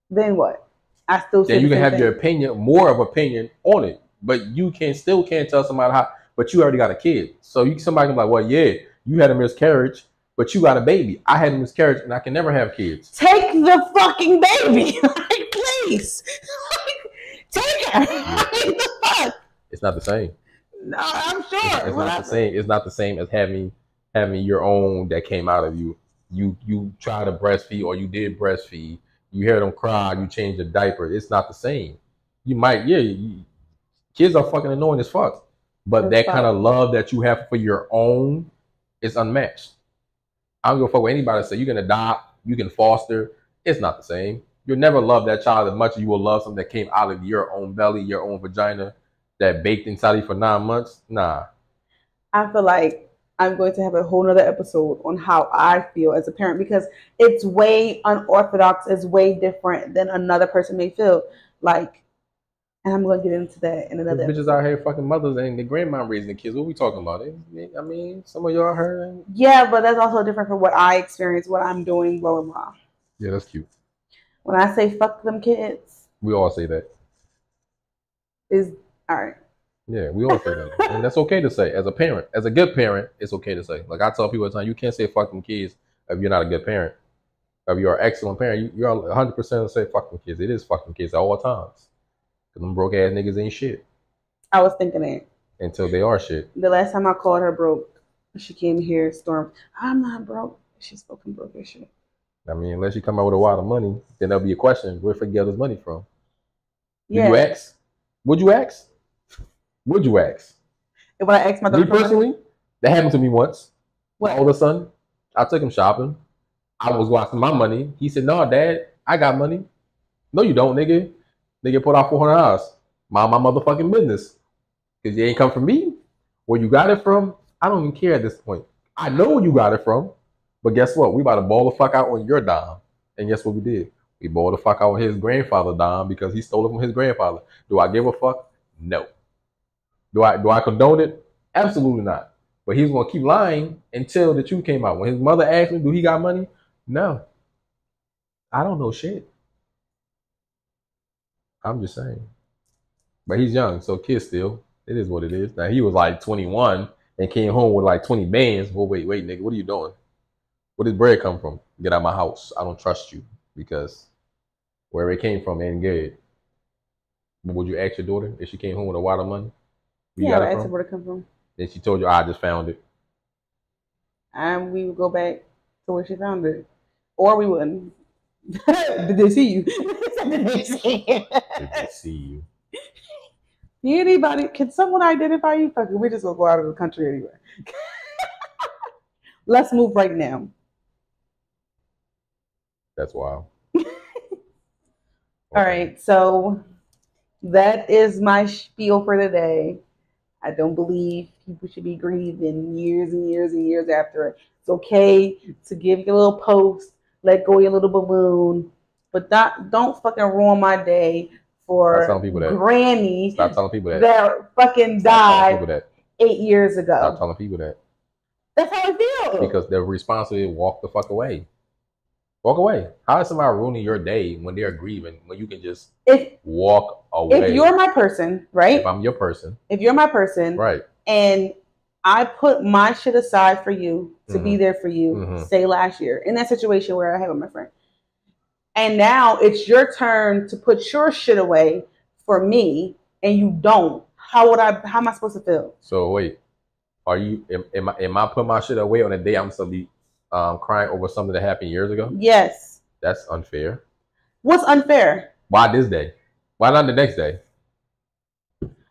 then what? I still then you can have your opinion, more of opinion on it, but you still can't tell somebody how. But you already got a kid, so somebody can be like, well, yeah, you had a miscarriage, but you got a baby. I had a miscarriage, and I can never have kids. Take the fucking baby, like, please, take her. The fuck? It's not the same. No, I'm sure. It's not the same. It's not the same as having your own that came out of you. You try to breastfeed, or you did breastfeed. You hear them cry. You change the diaper. It's not the same. You might, kids are fucking annoying as fuck. But that kind of love that you have for your own is unmatched. I don't give a fuck what anybody say. You can adopt, you can foster. It's not the same. You'll never love that child as much as you will love something that came out of your own belly, your own vagina, that baked inside you for 9 months. Nah. I feel like I'm going to have a whole nother episode on how I feel as a parent, because it's way unorthodox, it's way different than another person may feel. Like, and I'm going to get into that in another episode. Bitches out here fucking mothers and the grandma raising the kids. What are we talking about? I mean, some of y'all heard. Yeah, but that's also different from what I experience, what I'm doing, blah, blah, blah. Yeah, that's cute. When I say fuck them kids. We all say that. Is all right. Yeah, we all say that. And that's okay to say. As a parent, as a good parent, it's okay to say. Like I tell people all the time, you can't say fuck them kids if you're not a good parent. If you're an excellent parent, you're 100% say fuck them kids. It is fucking kids at all times. Because them broke ass niggas ain't shit. I was thinking that. Until they are shit. The last time I called her broke, she came here, stormed. I'm not broke. She's fucking broke as shit. I mean, unless you come out with a lot of money, then there'll be a question. Where did you get this money from? Yeah. Did you ask? Would you ask? Would you ask? When I asked my daughter. Me personally, that happened to me once. What? My older son, I took him shopping. I was watching my money. He said, "No, Dad, I got money." No, you don't, nigga. Nigga put out $400. Mind my motherfucking business. Because you ain't come from me. Where you got it from, I don't even care at this point. I know where you got it from. But guess what? We about to ball the fuck out on your dime. And guess what we did? We balled the fuck out on his grandfather's dime because he stole it from his grandfather. Do I give a fuck? No. Do I condone it? Absolutely not. But he's gonna keep lying until the truth came out. When his mother asked me, do he got money? No. I don't know shit. I'm just saying. But he's young, so kid still. It is what it is. Now he was like 21 and came home with like 20 bands. Well, wait, nigga, what are you doing? Where did bread come from? Get out of my house. I don't trust you because where it came from ain't good. But would you ask your daughter if she came home with a wad of money? Yeah, I asked her where it come from. Then she told you, I just found it. And we would go back to where she found it. Or we wouldn't. Did they see you? Did they see you? Did they see you? Anybody? Can someone identify you? Fuck it, we just gonna go out of the country anyway. Let's move right now. That's wild. All right, so that is my spiel for today. I don't believe people should be grieving years and years and years after it. It's okay to give your little post, let go of your little balloon, but don't fucking ruin my day for Granny Stop telling people that fucking died 8 years ago. Stop telling people that. That's how I feel. Because they're responsible to walk the fuck away. Walk away. How is somebody ruining your day when they're grieving when you can just walk away? If you're my person, right? If I'm your person. If you're my person, right? And I put my shit aside for you to be there for you, say last year, in that situation where I had with my friend. And now it's your turn to put your shit away for me, and you don't. How am I supposed to feel? So wait, am I putting my shit away on a day I'm supposed to be crying over something that happened years ago? Yes. That's unfair. What's unfair? Why this day? Why not the next day?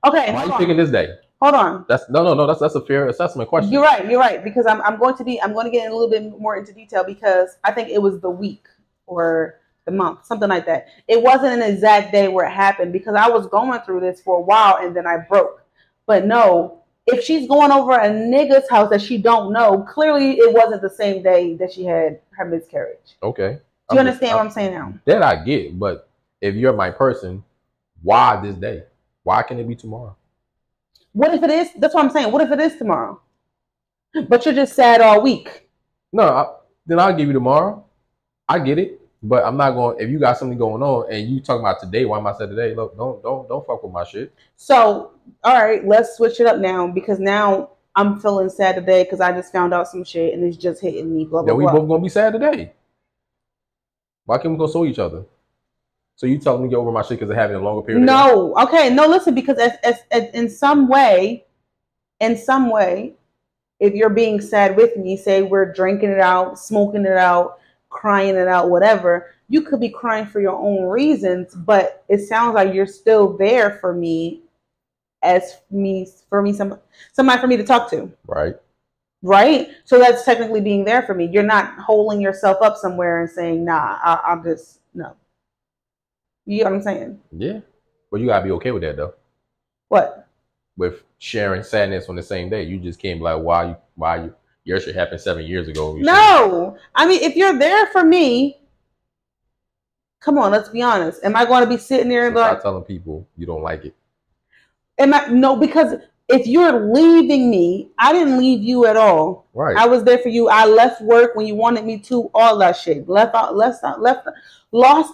Okay. Why are you picking this day? Hold on. That's no. That's a fair assessment question. You're right. Because I'm going to get in a little bit more into detail because I think it was the week or the month, something like that. It wasn't an exact day where it happened because I was going through this for a while and then I broke. But no, if she's going over a nigga's house that she don't know, clearly it wasn't the same day that she had her miscarriage. Okay. Do you understand what I'm saying now? That I get, but if you're my person, why this day? Why can't it be tomorrow? What if it is? That's what I'm saying. What if it is tomorrow? But you're just sad all week. No, then I'll give you tomorrow. I get it. But I'm not going. If you got something going on and you talking about today, why am I saying today? Look, don't fuck with my shit. So, all right, let's switch it up now because now I'm feeling sad today because I just found out some shit and it's just hitting me. Blah blah blah. We both gonna be sad today. Why can't we go show each other? So you telling me to get over my shit because of having a longer period? No, okay, no. Listen, because as in some way, if you're being sad with me, say we're drinking it out, smoking it out, crying it out, whatever, you could be crying for your own reasons, but it sounds like you're still there for me somebody for me to talk to. Right? So that's technically being there for me. You're not holding yourself up somewhere and saying, nah, I'm just, no. You know what I'm saying? Yeah. But you gotta be okay with that though. What? With sharing sadness on the same day. You just can't be like, why you your shit happened 7 years ago. No. I mean, if you're there for me, come on, let's be honest. Am I going to be sitting there like stop telling people you don't like it? No, because if you're leaving me, I didn't leave you at all. Right. I was there for you. I left work when you wanted me to, all that shit. Lost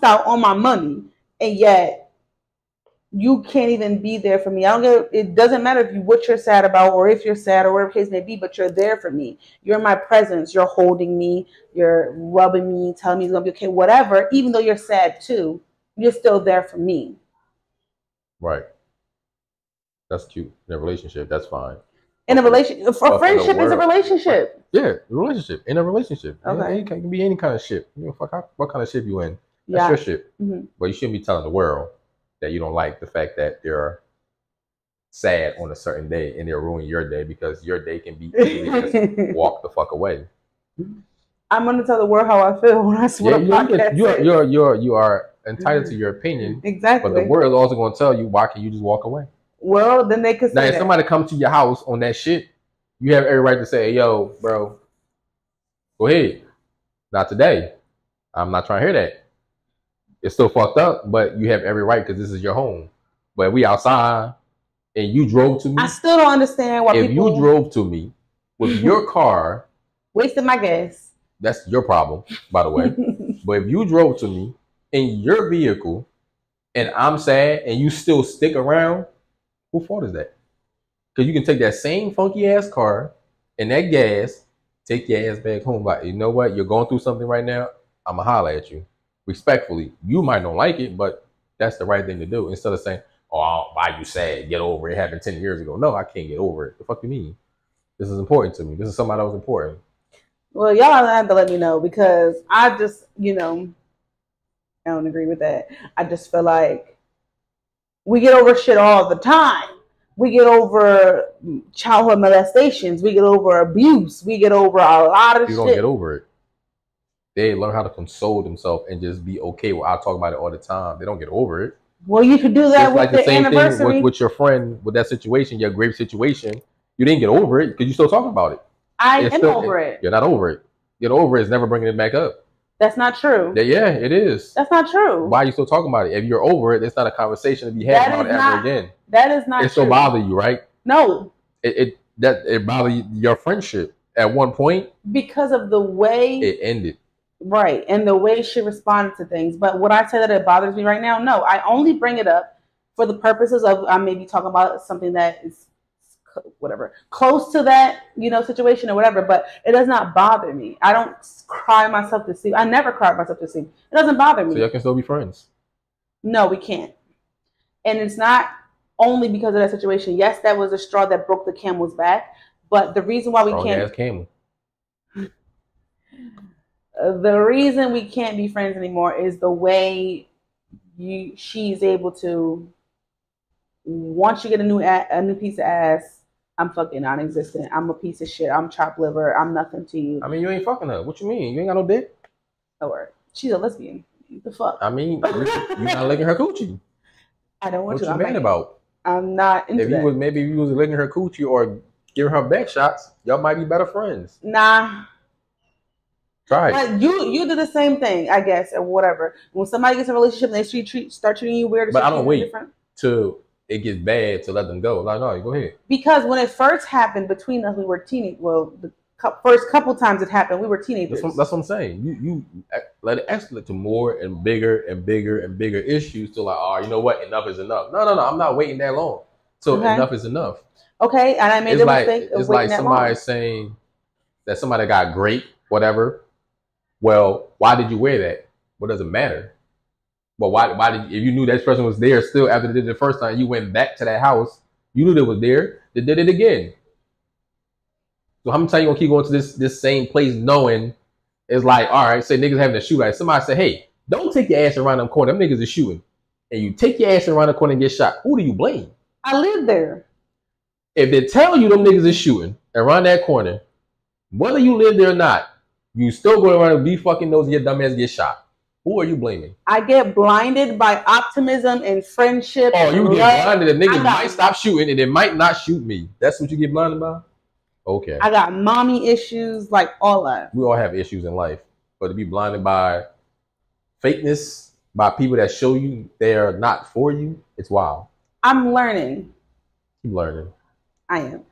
out on my money. And yet you can't even be there for me. It doesn't matter what you're sad about or if you're sad or whatever the case may be, but you're there for me. You're my presence. You're holding me. You're rubbing me, telling me it's going to be okay, whatever. Even though you're sad too, you're still there for me. Right. That's cute. In a relationship, that's fine. In a relationship, a friendship is a relationship. Yeah, a relationship. In a relationship. Okay. It can be any kind of ship. You know, what kind of ship you in. That's your ship. Mm-hmm. But you shouldn't be telling the world that you don't like the fact that they're sad on a certain day and they're ruining your day because your day can be just walk the fuck away. I'm gonna tell the world how I feel when I swear. You are entitled to your opinion. Exactly. But the world is also gonna tell you why can't you just walk away? Well, then they could say now if somebody comes to your house on that shit, you have every right to say, hey, yo, bro, go ahead. Not today. I'm not trying to hear that. It's still fucked up, but you have every right because this is your home. But if we outside and you drove to me, I still don't understand why if you drove to me with your car, wasting my gas. That's your problem, by the way. But if you drove to me in your vehicle and I'm sad and you still stick around, whose fault is that? Because you can take that same funky ass car and that gas, take your ass back home. Like, you know what? You're going through something right now. I'm going to holler at you. Respectfully, you might not like it, but that's the right thing to do. Instead of saying, oh, why you sad? Get over it. It happened 10 years ago. No, I can't get over it. The fuck you mean? This is important to me. This is somebody that was important. Well, y'all have to let me know because I just, I don't agree with that. I just feel like we get over shit all the time. We get over childhood molestations. We get over abuse. We get over a lot of shit. You don't get over it. They learn how to console themselves and just be okay. I talk about it all the time. They don't get over it. Well, you could do that with like the same anniversary. thing with your friend, with that situation, your grave situation. You didn't get over it because you still talking about it. I am over it. You're not over it. Get over it is never bringing it back up. That's not true. Yeah, it is. That's not true. Why are you still talking about it? If you're over it, it's not a conversation to be had about it ever again. That is not true. It still bother you, right? No. It bothered your friendship at one point. Because of the way it ended. Right. And the way she responded to things. But would I say that it bothers me right now? No. I only bring it up for the purposes of I may be talking about something that is whatever close to that situation or whatever, but it does not bother me. I don't cry myself to sleep. I never cried myself to sleep. It doesn't bother me. So y'all can still be friends. No, we can't. And it's not only because of that situation. Yes, that was a straw that broke the camel's back, but the reason why we can't camel. The reason we can't be friends anymore is the way she's able to, once you get a new piece of ass, I'm fucking non-existent. I'm a piece of shit. I'm chopped liver. I'm nothing to you. I mean, you ain't fucking her. What you mean? You ain't got no dick? Oh, word. She's a lesbian. What the fuck? I mean, you're not licking her coochie. I don't want to. What you mad about? I'm not into that. Maybe if you was licking her coochie or giving her back shots, y'all might be better friends. Nah. Try it. Like you do the same thing, I guess, or whatever. When somebody gets in a relationship and they start treating you weird, but I don't wait till it gets bad to let them go. Like, no, go ahead. Because when it first happened between us, we were teenagers. Well, the first couple times it happened, we were teenagers. That's what I'm saying. You let it escalate to more and bigger and bigger and bigger issues to like, oh, you know what? Enough is enough. No. I'm not waiting that long. So enough is enough. Okay, and I made the mistake of waiting that long. It's like somebody saying that somebody got great, whatever. Well, why did you wear that? What does it matter? But why did if you knew that person was there still after they did it the first time, you went back to that house, you knew they was there, they did it again. So how many times you gonna keep going to this same place knowing it's like, all right, say niggas having a shootout. Somebody say, hey, don't take your ass around them corner. Them niggas are shooting. And you take your ass around the corner and get shot. Who do you blame? I live there. If they tell you them niggas is shooting around that corner, whether you live there or not, you still going around and be fucking nosy, your dumb ass get shot. Who are you blaming? I get blinded by optimism and friendship. Oh, you get blinded. The niggas might stop shooting and they might not shoot me. That's what you get blinded by? Okay. I got mommy issues, like all that. We all have issues in life. But to be blinded by fakeness, by people that show you they're not for you, it's wild. I'm learning. Keep learning. I am.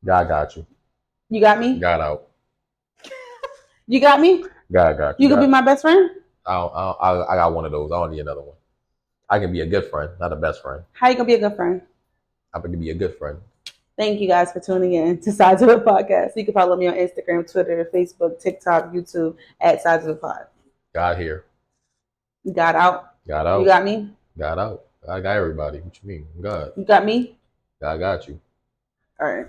God got you. You got me? God out. You got me? God got you. You can be my best friend? I got one of those. I don't need another one. I can be a good friend, not a best friend. How you gonna be a good friend? I can be a good friend. Thank you guys for tuning in to Sides of the Podcast. You can follow me on Instagram, Twitter, Facebook, TikTok, YouTube at Sides of the Pod. God here. God out. God out. You got me? God out. I got everybody. What you mean? God. You got me? God got you. All right.